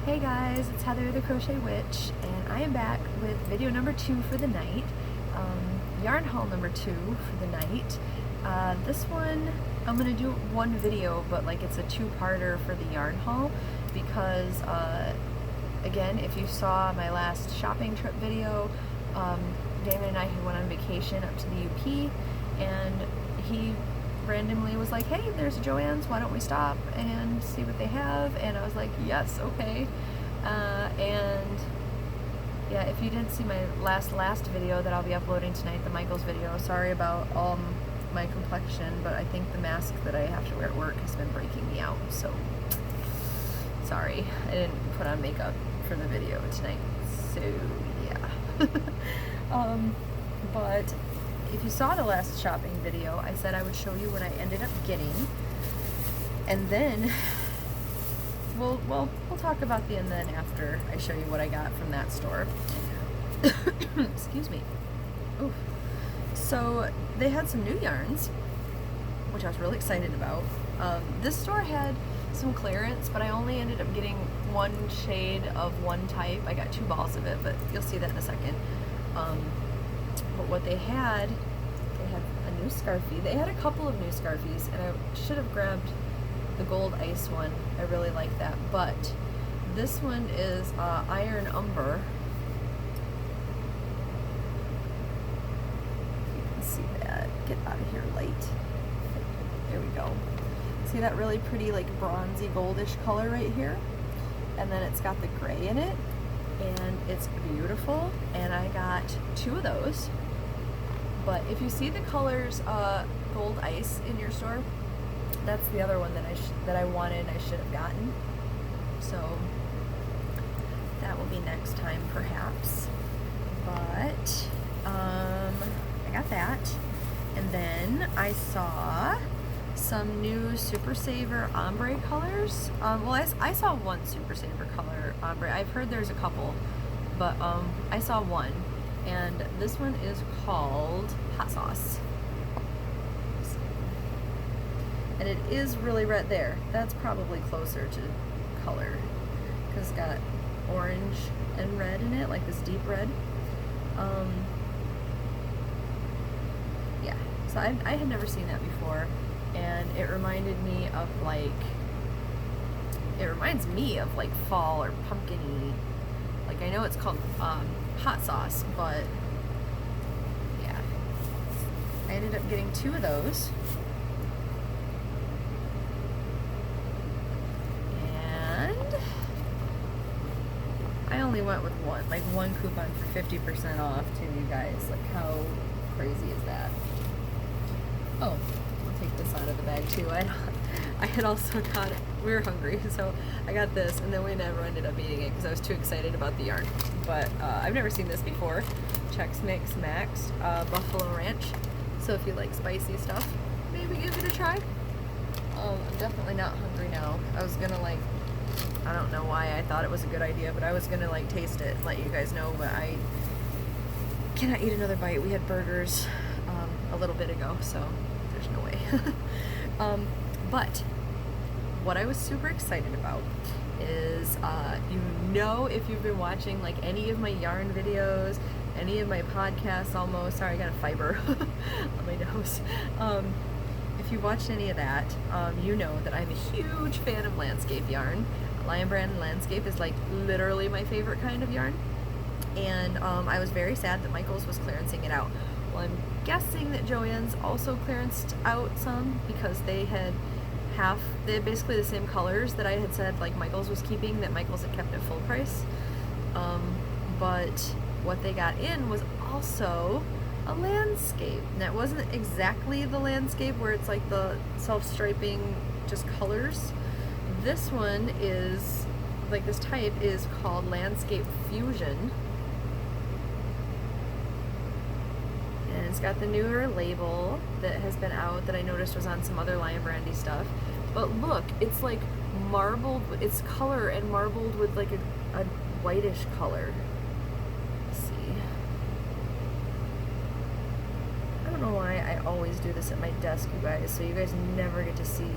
Hey guys, it's Heather the Crochet Witch, and I am back with video number 2 for the night, yarn haul number 2 for the night. This one, I'm going to do one video, but like it's a two-parter for the yarn haul because, again, if you saw my last shopping trip video, David and I had went on vacation up to the UP, and he randomly was like, hey, there's a JoAnns, why don't we stop and see what they have? And I was like, yes, okay. And yeah, if you didn't see my last video that I'll be uploading tonight, the Michaels video, sorry about my complexion, but I think the mask that I have to wear at work has been breaking me out, so sorry. I didn't put on makeup for the video tonight, so yeah. But if you saw the last shopping video, I said I would show you what I ended up getting, and then we'll talk about the and then after I show you what I got from that store. Excuse me. Oof. So they had some new yarns, which I was really excited about. This store had some clearance, but I only ended up getting one shade of one type. I got 2 balls of it, but you'll see that in a second. But what they had a new scarfie. They had a couple of new scarfies, and I should have grabbed the gold ice one. I really like that. But this one is Iron Umber. You can see that. Get out of here, light. There we go. See that really pretty, like bronzy goldish color right here? And then it's got the gray in it, and it's beautiful. And I got 2 of those. But if you see the colors gold ice in your store, that's the other one that I wanted and I should have gotten. So that will be next time perhaps. But I got that. And then I saw some new Super Saver ombre colors. Well, I saw one Super Saver color ombre. I've heard there's a couple, but I saw one. And this one is called Hot Sauce. And it is really red there. That's probably closer to color, because it's got orange and red in it, like this deep red. Yeah, so I had never seen that before, and it reminded me of it reminds me of like fall or pumpkin-y. Like, I know it's called hot sauce, but yeah. I ended up getting 2 of those. And I only went with one, like one coupon for 50% off too, you guys. Like, how crazy is that? Oh, I'll take this out of the bag too. I had also got it. We were hungry, so I got this, and then we never ended up eating it because I was too excited about the yarn. But I've never seen this before. Chex Mix Max Buffalo Ranch. So if you like spicy stuff, maybe give it a try. I'm definitely not hungry now. I was gonna I don't know why I thought it was a good idea, but I was gonna taste it and let you guys know, but I cannot eat another bite. We had burgers a little bit ago, so there's no way. But what I was super excited about is, if you've been watching any of my yarn videos, any of my podcasts almost, sorry, I got a fiber on my nose. If you watched any of that, you know that I'm a huge fan of landscape yarn. Lion Brand Landscape is literally my favorite kind of yarn. And I was very sad that Michaels was clearancing it out. Well, I'm guessing that JoAnns also clearanced out some because they had basically the same colors that I had said Michaels was keeping, that Michaels had kept at full price. But what they got in was also a landscape. And that wasn't exactly the landscape where it's the self-striping just colors. This one is, this type is called Landscape Fusion. And it's got the newer label that has been out that I noticed was on some other Lion Brandy stuff. But look, it's marbled, it's color and marbled with a whitish color. Let's see. I don't know why I always do this at my desk, you guys, so you guys never get to see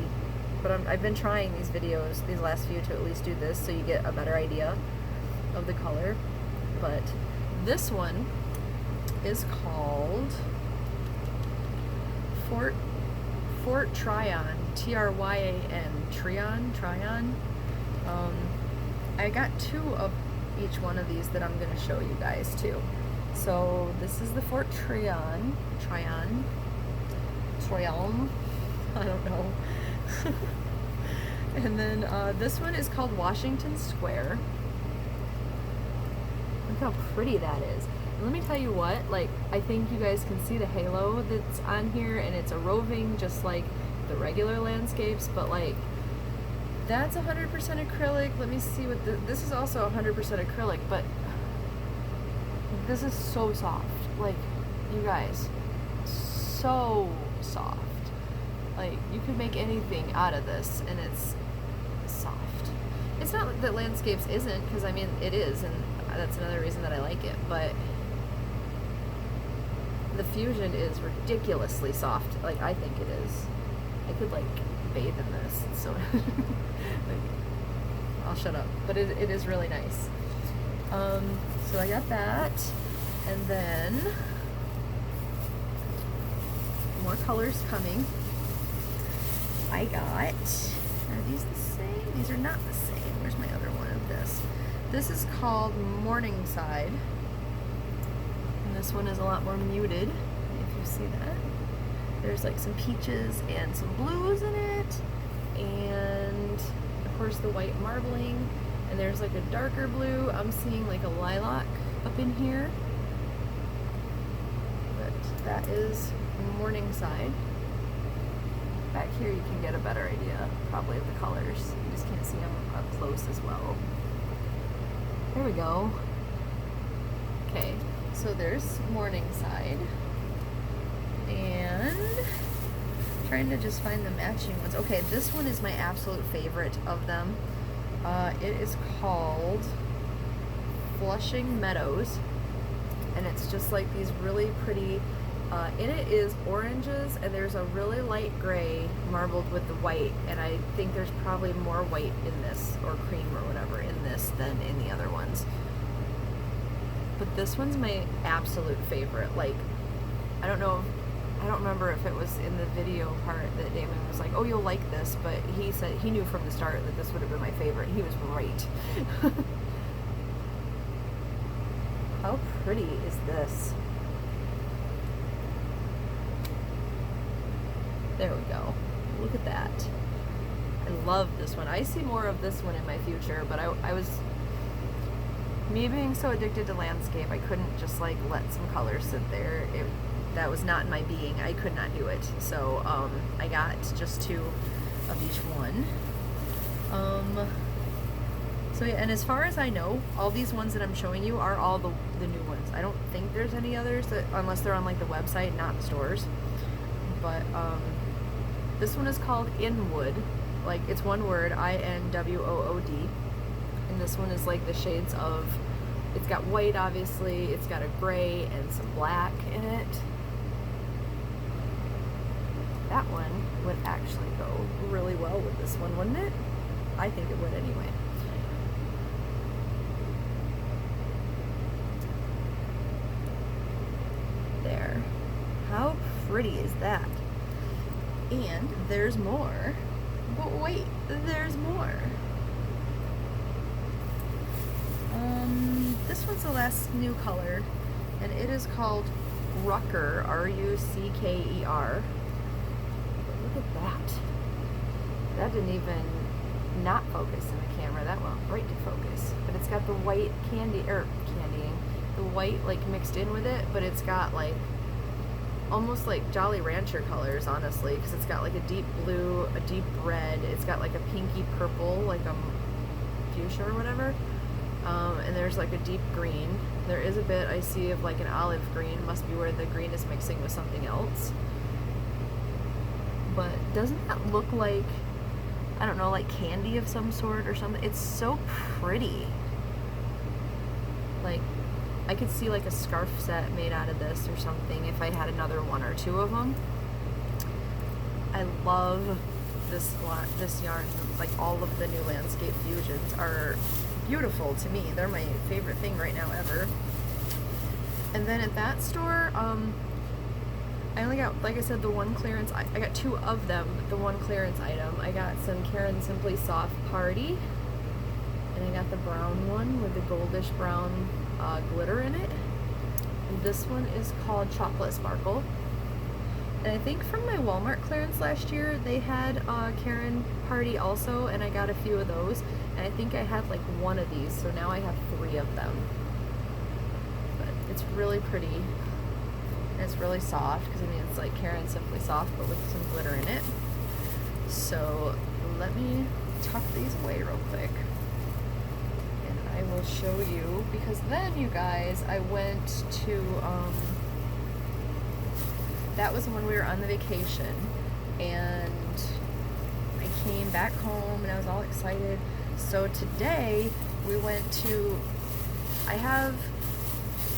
but I've been trying these videos, these last few, to at least do this so you get a better idea of the color. But this one is called Fort Tryon, Tryan, Tryon. I got 2 of each one of these that I'm going to show you guys too. So this is the Fort Tryon, I don't know. And then this one is called Washington Square. Look how pretty that is. And let me tell you what, like, I think you guys can see the halo that's on here, and it's a roving just like the regular landscapes, but like, that's 100% acrylic. Let me see what this is also 100% acrylic, but this is so soft. Like, you guys, so soft. Like, you could make anything out of this, and it's soft. It's not that landscapes isn't, because I mean, it is, and that's another reason that I like it, but the fusion is ridiculously soft. Like, I think it is. I could like bathe in this. It's so like, I'll shut up. But it is really nice. So I got that, and then more colors coming. I got, are these the same? These are not the same. Where's my other one of this? This is called Morningside. And this one is a lot more muted, if you see that. There's like some peaches and some blues in it. And of course the white marbling. And there's like a darker blue. I'm seeing like a lilac up in here. But that is Morningside. Back here you can get a better idea probably of the colors. You just can't see them up close as well. There we go. Okay, so there's Morningside. And trying to just find the matching ones. Okay, this one is my absolute favorite of them. It is called Flushing Meadows. And it's just like these really pretty, in it is oranges, and there's a really light gray marbled with the white, and I think there's probably more white in this, or cream or whatever, in this than in the other ones. But this one's my absolute favorite. Like, I don't remember if it was in the video part that Damon was like, oh, you'll like this, but he said he knew from the start that this would have been my favorite. He was right. How pretty is this? There we go. Look at that. I love this one. I see more of this one in my future, but I was, me being so addicted to landscape, I couldn't just like let some colors sit there. That was not in my being. I could not do it. So I got just 2 of each one. So yeah, and as far as I know, all these ones that I'm showing you are all the new ones. I don't think there's any others that, unless they're on like the website, not the stores. But this one is called Inwood. Like, it's one word, I-N-W-O-O-D. And this one is like the shades of, it's got white obviously, it's got a gray and some black in it. That one would actually go really well with this one, wouldn't it? I think it would anyway. There. How pretty is that? And there's more. But wait, there's more. This one's the last new color, and it is called Rucker, R-U-C-K-E-R. Look at that. That didn't even not focus in the camera. That went right to focus. But it's got the white candying, the white like mixed in with it, but it's got like almost like Jolly Rancher colors, honestly, because it's got like a deep blue, a deep red, it's got like a pinky purple, like a fuchsia or whatever, and there's like a deep green. There is a bit I see of like an olive green, must be where the green is mixing with something else. But doesn't that look like, I don't know, like candy of some sort or something? It's so pretty. Like, I could see like a scarf set made out of this or something if I had another 1 or 2 of them. I love this yarn, like all of the new landscape fusions are beautiful to me. They're my favorite thing right now ever. And then at that store, I only got, like I said, the one clearance. I got 2 of them, the one clearance item. I got some Caron Simply Soft Party, and I got the brown one with the goldish brown glitter in it. And this one is called Chocolate Sparkle. And I think from my Walmart clearance last year, they had Caron Party also, and I got a few of those. And I think I had like 1 of these, so now I have 3 of them. But it's really pretty. And it's really soft, because I mean it's like Caron Simply Soft, but with some glitter in it. So let me tuck these away real quick. And I will show you, because then you guys, I went to, that was when we were on the vacation, and I came back home and I was all excited. So today we went to, I have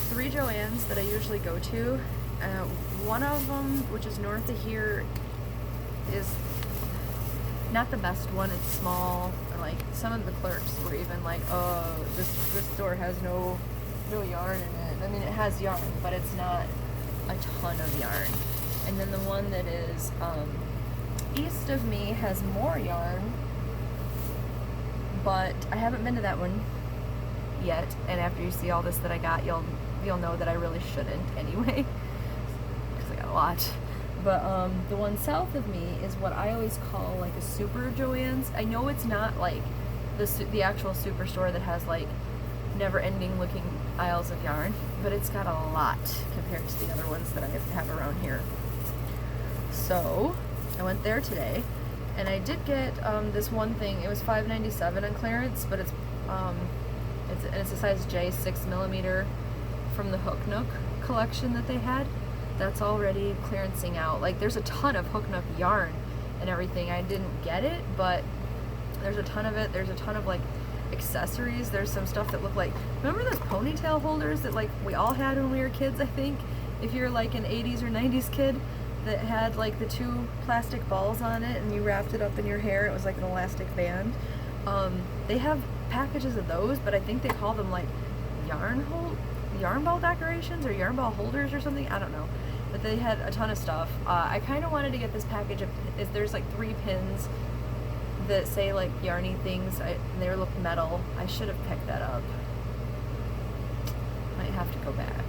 3 JoAnns that I usually go to. One of them, which is north of here, is not the best one. It's small, and like some of the clerks were even like, "Oh, this store has no yarn in it." I mean, it has yarn, but it's not a ton of yarn. And then the one that is east of me has more yarn, but I haven't been to that one yet. And after you see all this that I got, you'll know that I really shouldn't anyway, because I got a lot. But the one south of me is what I always call like a super JoAnns. I know it's not like the actual superstore that has like never-ending looking aisles of yarn, but it's got a lot compared to the other ones that I have around here. So I went there today, and I did get this one thing. It was $5.97 on clearance, but it's a size J, 6mm from the Hook Nook collection that they had. That's already clearancing out. Like, there's a ton of Hook Nook yarn and everything. I didn't get it, but there's a ton of it. There's a ton of like accessories. There's some stuff that look like, remember those ponytail holders that like we all had when we were kids, I think? If you're like an 80s or 90s kid, that had like the 2 plastic balls on it and you wrapped it up in your hair. It was like an elastic band. They have packages of those, but I think they call them like yarn ball decorations or yarn ball holders or something. I don't know. But they had a ton of stuff. I kind of wanted to get this package of, there's like 3 pins that say like yarny things. They look metal. I should have picked that up. Might have to go back.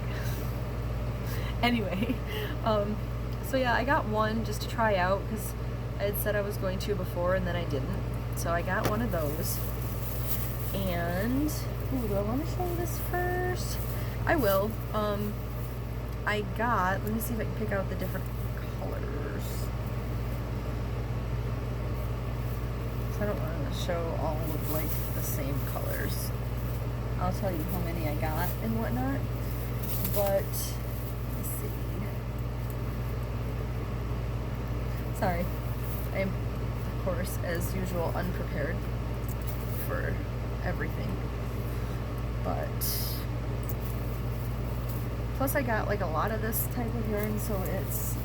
Anyway, so yeah, I got one just to try out, because I had said I was going to before and then I didn't. So I got one of those. And, ooh, do I want to show you this first? I will. I got, let me see if I can pick out the different colors. So I don't want to show all of like the same colors. I'll tell you how many I got and whatnot. But, let's see. Sorry. I am, of course, as usual, unprepared for everything. But plus I got like a lot of this type of yarn, so it's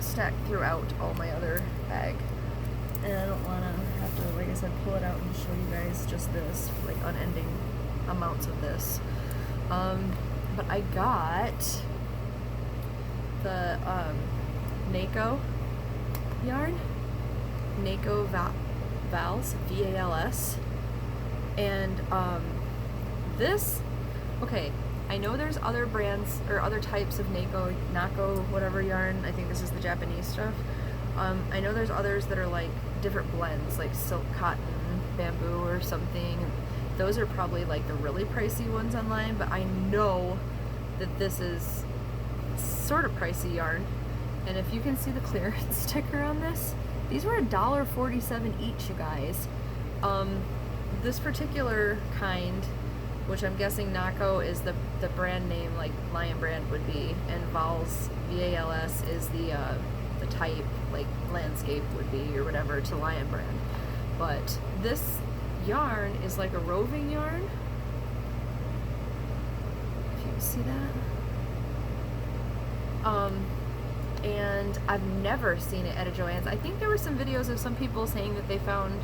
stacked throughout all my other bag. And I don't want to have to, like I said, pull it out and show you guys just this, like unending amounts of this. But I got the Naco yarn, Naco Vals, V-A-L-S. And this, okay, I know there's other brands or other types of Naco whatever yarn. I think this is the Japanese stuff. I know there's others that are like different blends, like silk, cotton, bamboo or something. Those are probably like the really pricey ones online, but I know that this is sort of pricey yarn. And if you can see the clearance sticker on this, these were $1.47 each, you guys. This particular kind, which I'm guessing Naco is the brand name, like Lion Brand would be, and Vals, V-A-L-S, is the type, like landscape would be, or whatever, to Lion Brand. But this yarn is like a roving yarn. If you can see that. and I've never seen it at a JoAnns. I think there were some videos of some people saying that they found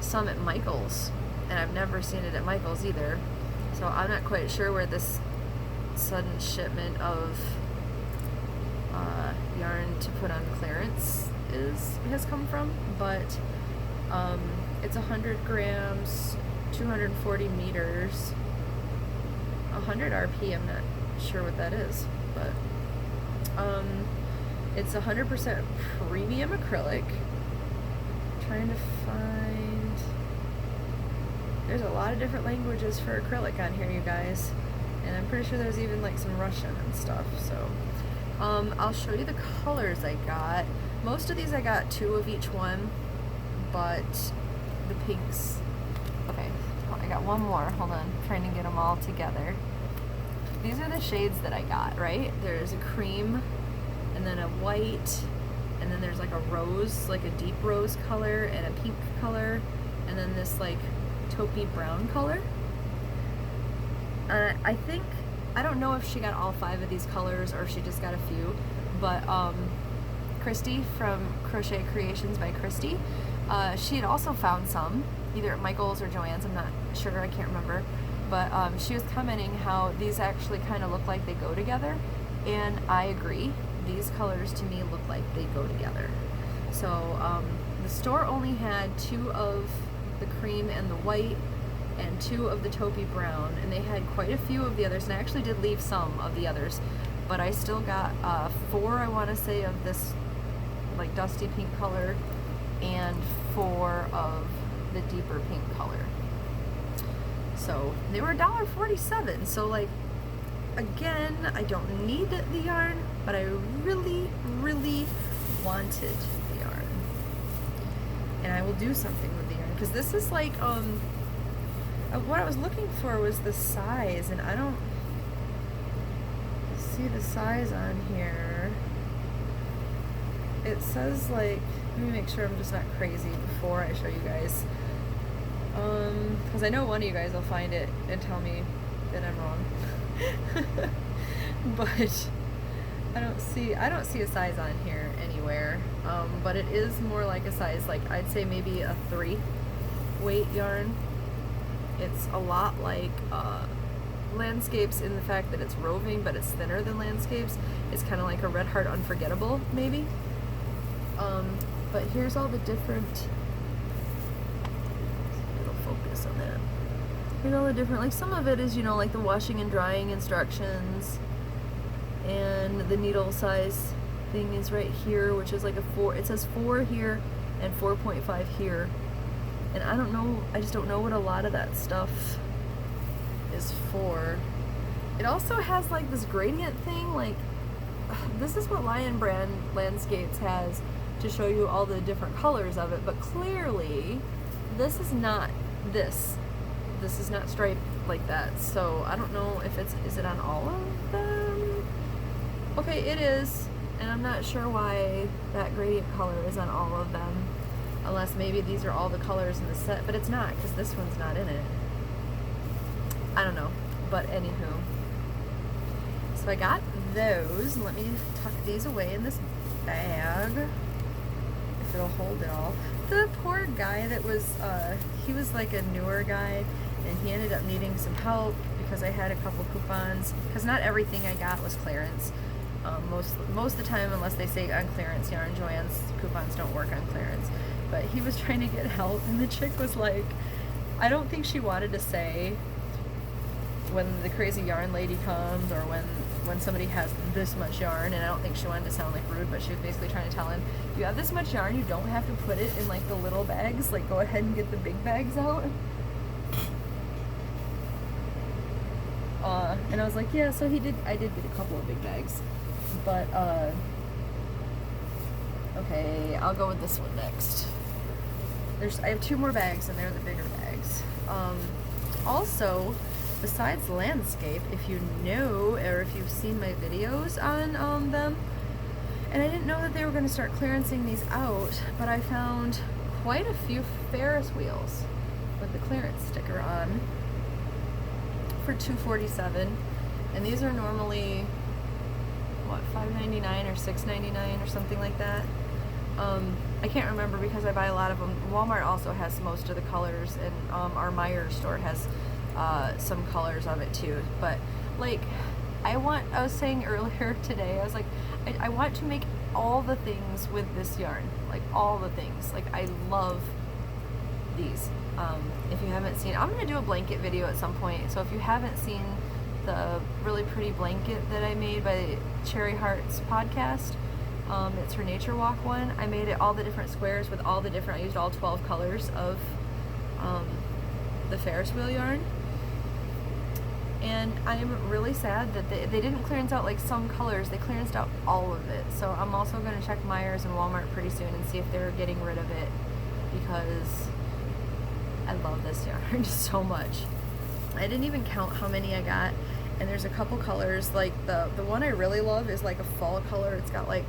some at Michael's, and I've never seen it at Michael's either. So I'm not quite sure where this sudden shipment of yarn to put on clearance has come from, but it's 100 grams, 240 meters, 100 RP. I'm not sure what that is, but it's 100% premium acrylic. I'm trying to find, there's a lot of different languages for acrylic on here, you guys, and I'm pretty sure there's even like some Russian and stuff. So I'll show you the colors I got. Most of these I got 2 of each one, but the pinks, okay, I got one more, hold on, I'm trying to get them all together. These are the shades that I got, right? There's a cream, and then a white, and then there's like a rose, like a deep rose color, and a pink color, and then this like taupey brown color. I think, I don't know if she got all 5 of these colors or if she just got a few, but Christy from Crochet Creations by Christy, she had also found some, either at Michael's or JoAnns, I'm not sure, I can't remember, but she was commenting how these actually kind of look like they go together, and I agree. These colors to me look like they go together. So the store only had 2 of the cream and the white, and 2 of the taupey brown, and they had quite a few of the others, and I actually did leave some of the others, but I still got 4, I want to say, of this like dusty pink color, and 4 of the deeper pink color. So they were $1.47. So like, again, I don't need the yarn, but I really, really wanted the yarn, and I will do something with the yarn, because this is like what I was looking for was the size, and I don't see the size on here. It says like, let me make sure I'm just not crazy before I show you guys, because I know one of you guys will find it and tell me that I'm wrong. But I don't see a size on here anywhere, but it is more like a size, like I'd say maybe a 3 weight yarn. It's a lot like Landscapes in the fact that it's roving, but it's thinner than Landscapes. It's kind of like a Red Heart Unforgettable, maybe. But here's all the different, it'll focus on that. Here's all the different, like some of it is, you know, like the washing and drying instructions, and the needle size thing is right here, which is like a 4, it says 4 here and 4.5 here. And I don't know, I just don't know what a lot of that stuff is for. It also has like this gradient thing, like this is what Lion Brand Landscapes has to show you all the different colors of it, but clearly this is not this. This is not striped like that, so I don't know if is it on all of them? Okay, it is, and I'm not sure why that gradient color is on all of them, unless maybe these are all the colors in the set, but it's not, because this one's not in it. I don't know, but anywho. So I got those, and let me tuck these away in this bag, if it'll hold it all. The poor guy that was, he was like a newer guy, and he ended up needing some help because I had a couple coupons, because not everything I got was clearance. Most of the time, unless they say on clearance, yarn JoAnns coupons don't work on clearance. But he was trying to get help, and the chick was like, I don't think she wanted to say when the crazy yarn lady comes, or when somebody has this much yarn, and I don't think she wanted to sound like rude, but she was basically trying to tell him, you have this much yarn, you don't have to put it in like the little bags, like go ahead and get the big bags out. And I was like, yeah, so I did get a couple of big bags, but okay, I'll go with this one next. I have 2 more bags, and they're the bigger bags. Also, besides Landscape, if you know, or if you've seen my videos on them, and I didn't know that they were going to start clearancing these out, but I found quite a few Ferris wheels with the clearance sticker on for $2.47, and these are normally, what, $5.99 or $6.99 or something like that. I can't remember because I buy a lot of them. Walmart also has most of the colors, and our Meijer store has some colors of it too. But like, I was saying earlier today, I was like, I want to make all the things with this yarn, like all the things. Like, I love these. If you haven't seen, I'm gonna do a blanket video at some point. So if you haven't seen the really pretty blanket that I made by Cherry Hearts podcast, it's her Nature Walk one. I made it all the different squares with all the different, I used all 12 colors of the Ferris wheel yarn. And I'm really sad that they didn't clearance out like some colors, they clearanced out all of it. So I'm also going to check Meijer's and Walmart pretty soon and see if they're getting rid of it, because I love this yarn so much. I didn't even count how many I got, and there's a couple colors. Like the one I really love is like a fall color. It's got like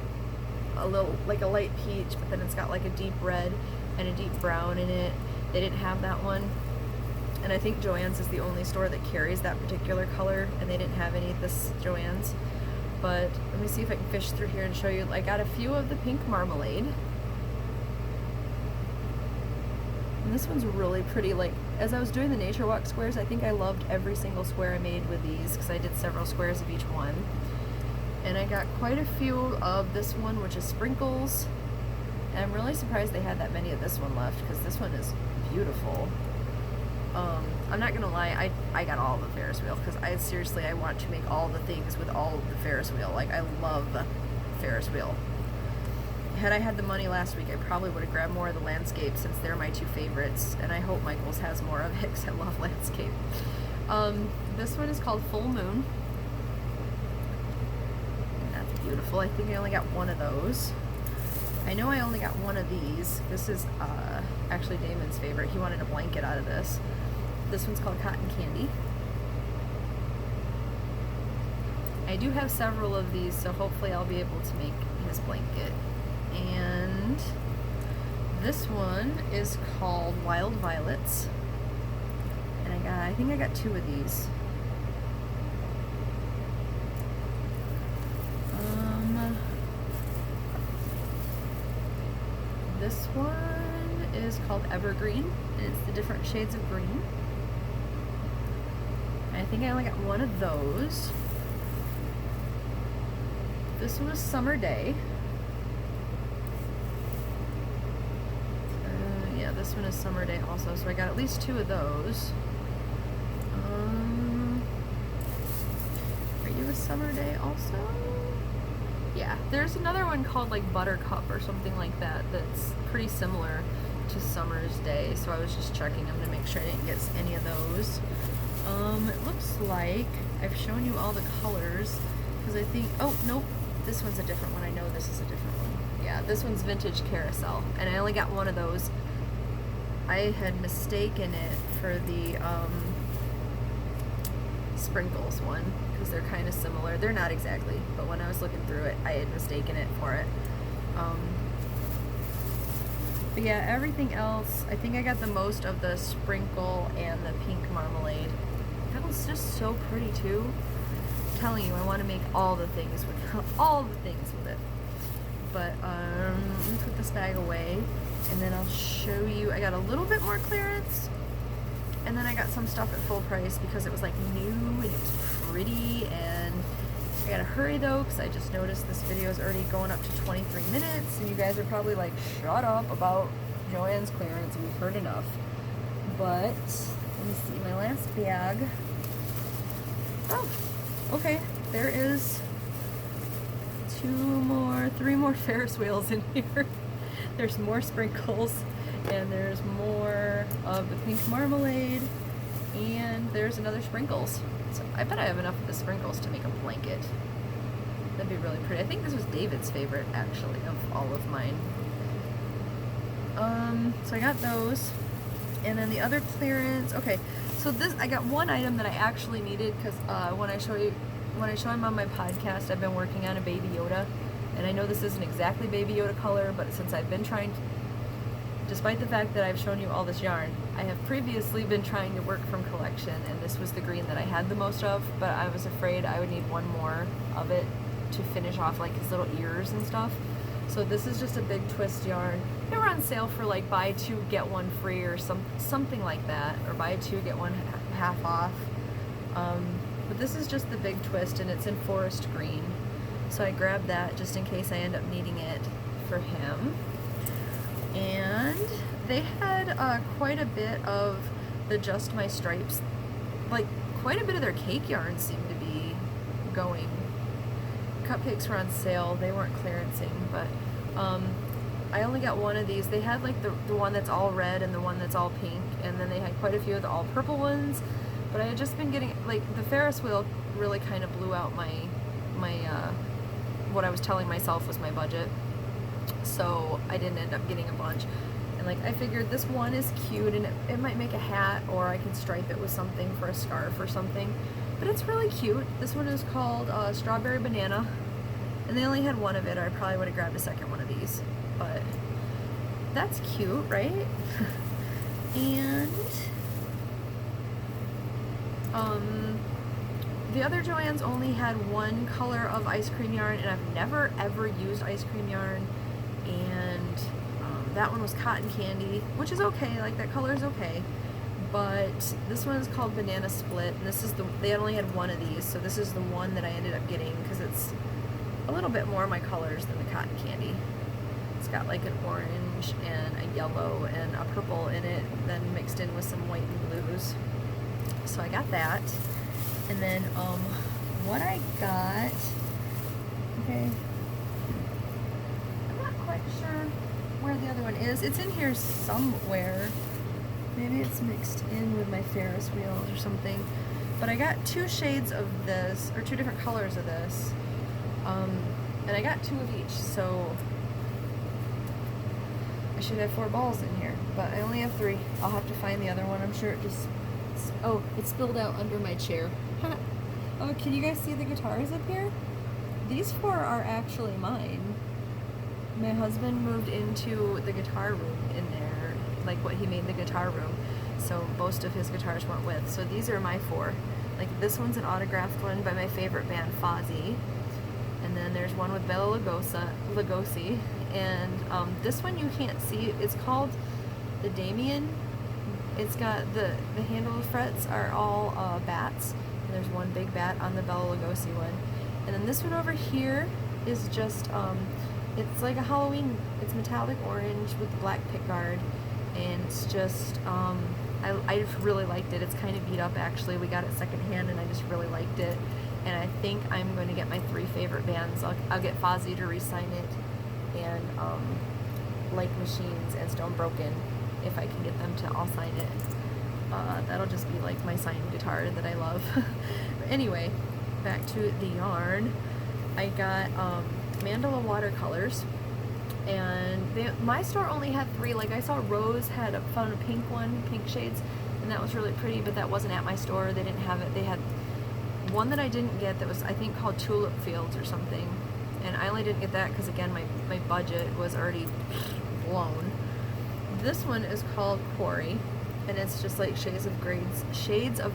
a little, like a light peach, but then it's got like a deep red and a deep brown in it. They didn't have that one. And I think JoAnns is the only store that carries that particular color, and they didn't have any at this JoAnns. But let me see if I can fish through here and show you. I got a few of the pink marmalade. And this one's really pretty. Like, as I was doing the Nature Walk squares, I think I loved every single square I made with these, because I did several squares of each one. And I got quite a few of this one, which is sprinkles. And I'm really surprised they had that many of this one left, because this one is beautiful. I'm not gonna lie, I got all the Ferris wheel, because I want to make all the things with all of the Ferris wheel. Like, I love the Ferris wheel. Had I had the money last week, I probably would have grabbed more of the landscape, since they're my two favorites, and I hope Michael's has more of it, because I love landscape. This one is called Full Moon, and that's beautiful. I think I only got one of those. I know I only got one of these. This is actually Damon's favorite. He wanted a blanket out of this. This one's called Cotton Candy. I do have several of these, so hopefully I'll be able to make his blanket. And this one is called Wild Violets. And I think I got two of these. This one is called Evergreen, and it's the different shades of green. And I think I only got one of those. This one is Summer Day. Yeah, this one is Summer Day also, so I got at least two of those. Are you a Summer Day also? Yeah, there's another one called like Buttercup or something like that that's pretty similar to Summer's Day, so I was just checking them to make sure I didn't get any of those. It looks like I've shown you all the colors, because I think, oh, nope, this one's a different one. I know this is a different one. Yeah, this one's Vintage Carousel, and I only got one of those. I had mistaken it for the Sprinkles one, because they're kind of similar. They're not exactly, but when I was looking through it, I had mistaken it for it. But yeah, everything else, I think I got the most of the sprinkle and the pink marmalade. That was just so pretty too. I'm telling you, I want to make all the things with all the things with it. But let me put this bag away, and then I'll show you. I got a little bit more clearance, and then I got some stuff at full price because it was like new and it was pretty. And I gotta hurry though, because I just noticed this video is already going up to 23 minutes, and you guys are probably like, shut up about JoAnns clearance, we've heard enough. But let me see, my last bag. Oh, okay, there is three more Ferris wheels in here. There's more sprinkles, and there's more of the pink marmalade, and there's another sprinkles. So I bet I have enough of the sprinkles to make a blanket. That'd be really pretty. I think this was David's favorite, actually, of all of mine. So I got those, and then the other clearance. Okay, so this, I got one item that I actually needed, because when I show him on my podcast, I've been working on a Baby Yoda, and I know this isn't exactly Baby Yoda color, but since I've been trying to, despite the fact that I've shown you all this yarn, I have previously been trying to work from collection, and this was the green that I had the most of, but I was afraid I would need one more of it to finish off like his little ears and stuff. So this is just a big twist yarn. They were on sale for like buy two get one free or something like that, or buy two get one half off. But this is just the big twist, and it's in forest green. So I grabbed that just in case I end up needing it for him. And they had quite a bit of the Just My Stripes, like quite a bit of their cake yarns seemed to be going. Cupcakes were on sale, they weren't clearancing, but I only got one of these. They had like the one that's all red and the one that's all pink, and then they had quite a few of the all purple ones. But I had just been getting, like, the Ferris wheel really kind of blew out my what I was telling myself was my budget. So I didn't end up getting a bunch. And like I figured this one is cute, and it might make a hat, or I can stripe it with something for a scarf or something. But it's really cute. This one is called Strawberry Banana, and they only had one of it, or I probably would have grabbed a second one of these. But that's cute, right? And the other JoAnns only had one color of ice cream yarn, and I've never ever used ice cream yarn. And that one was cotton candy, which is okay, like that color is okay. But this one is called Banana Split, and this is they only had one of these, so this is the one that I ended up getting because it's a little bit more my colors than the cotton candy. It's got like an orange and a yellow and a purple in it, then mixed in with some white and blues. So I got that. And then what I got, okay, I'm not quite sure where the other one is. It's in here somewhere. Maybe it's mixed in with my Ferris wheels or something. But I got two shades of this, or two different colors of this. And I got two of each, so I should have 4 balls in here, but I only have 3. I'll have to find the other one. I'm sure it just, oh, it spilled out under my chair. Oh, can you guys see the guitars up here? These 4 are actually mine. My husband moved into the guitar room in there, like what he made the guitar room, so most of his guitars went with. So these are my 4. Like this one's an autographed one by my favorite band, Fozzy. And then there's one with Bela Lugosi. And this one you can't see. It's called the Damien. It's got the handle frets are all bats. And there's one big bat on the Bela Lugosi one. And then this one over here is just, it's like a Halloween, it's metallic orange with the black pickguard. And it's just, I just really liked it. It's kind of beat up actually. We got it secondhand and I just really liked it. And I think I'm going to get my 3 favorite bands. I'll get Fozzy to re-sign it, and Like Machines and Stone Broken, if I can get them to all sign it. That'll just be like my signed guitar that I love. Anyway, back to the yarn. I got Mandala watercolors, and my store only had 3. Like I saw Rose found a pink one, pink shades, and that was really pretty, but that wasn't at my store. They didn't have it. They had one that I didn't get that was, I think, called Tulip Fields or something, and I only didn't get that because again my budget was already blown. This one is called Quarry, and it's just like shades of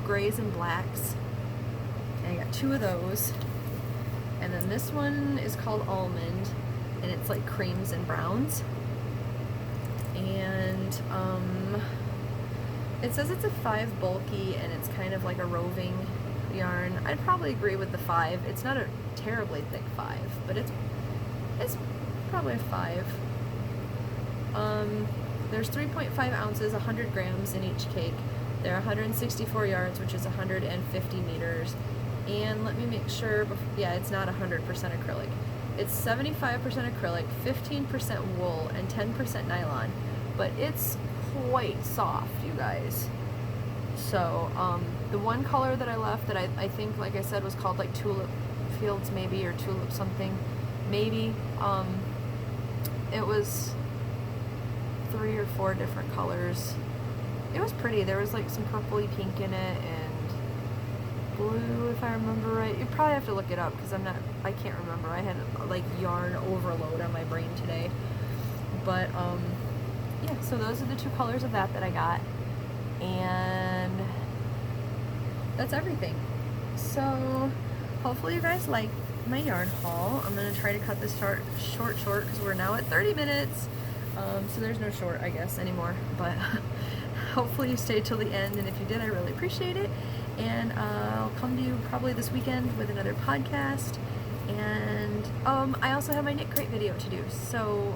grays and blacks, and I got 2 of those. And then this one is called Almond, and it's like creams and browns. And it says it's a 5 bulky, and it's kind of like a roving yarn. I'd probably agree with the 5. It's not a terribly thick 5, but it's probably a 5. There's 3.5 ounces, 100 grams in each cake. They're 164 yards, which is 150 meters. And let me make sure, yeah, it's not 100% acrylic. It's 75% acrylic, 15% wool, and 10% nylon. But it's quite soft, you guys. So, the one color that I left that I think, like I said, was called like Tulip Fields maybe, or Tulip something, maybe. It was 3 or 4 different colors. It was pretty. There was like some purpley pink in it, and blue, if I remember right. You probably have to look it up because I can't remember. I had like yarn overload on my brain today. But, yeah, so those are the 2 colors of that I got. And that's everything. So hopefully you guys like my yarn haul. I'm going to try to cut this short because we're now at 30 minutes. So there's no short, I guess, anymore. But hopefully you stayed till the end, and if you did, I really appreciate it. And I'll come to you probably this weekend with another podcast. And I also have my knit crate video to do, so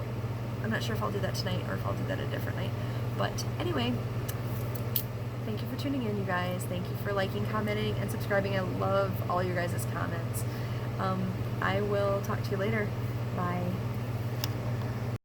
I'm not sure if I'll do that tonight or if I'll do that a different night. But anyway, thank you for tuning in, you guys. Thank you for liking, commenting, and subscribing. I love all your guys' comments. I will talk to you later. Bye.